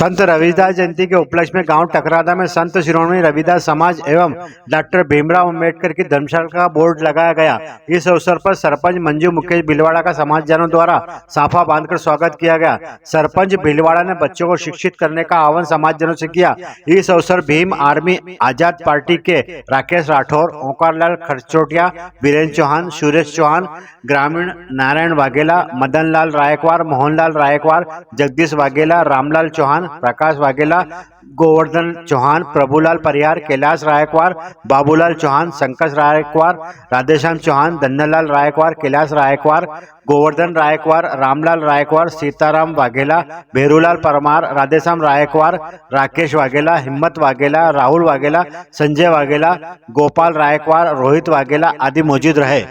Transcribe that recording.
संत रविदास जयंती के उपलक्ष्य में गांव टकरादा में संत शिरोमणि रविदास समाज एवं डॉक्टर भीमराव अंबेडकर की धर्मशाला का बोर्ड लगाया गया। इस अवसर पर सरपंच मंजू मुकेश भिलवाड़ा का समाजजनों द्वारा साफा बांधकर स्वागत किया गया। सरपंच भिलवाड़ा ने बच्चों को शिक्षित करने का आह्वान समाजजनों से किया। इस अवसर भीम आर्मी आजाद पार्टी के राकेश राठौर, ओंकारलाल खरचोटिया, बीरेन्द्र चौहान, सुरेश चौहान, ग्रामीण नारायण वाघेला, मदन लाल रायकवार, मोहनलाल रायकवार, जगदीश वाघेला, रामलाल चौहान, प्रकाश वाघेला, गोवर्धन चौहान, प्रभुलाल परिहार, कैलाश रायकवार, बाबूलाल चौहान, संकस रायकवार, राधेश्याम चौहान, धन्यलाल रायकवार, कैलाश रायकवार, गोवर्धन रायकवार, रामलाल रायकवार, सीताराम वाघेला, भेरूलाल परमार, राधेश्याम रायकवार, राकेश वाघेला, हिम्मत वाघेला, राहुल वाघेला, संजय वाघेला, गोपाल रायकवार, रोहित वाघेला आदि मौजूद रहे।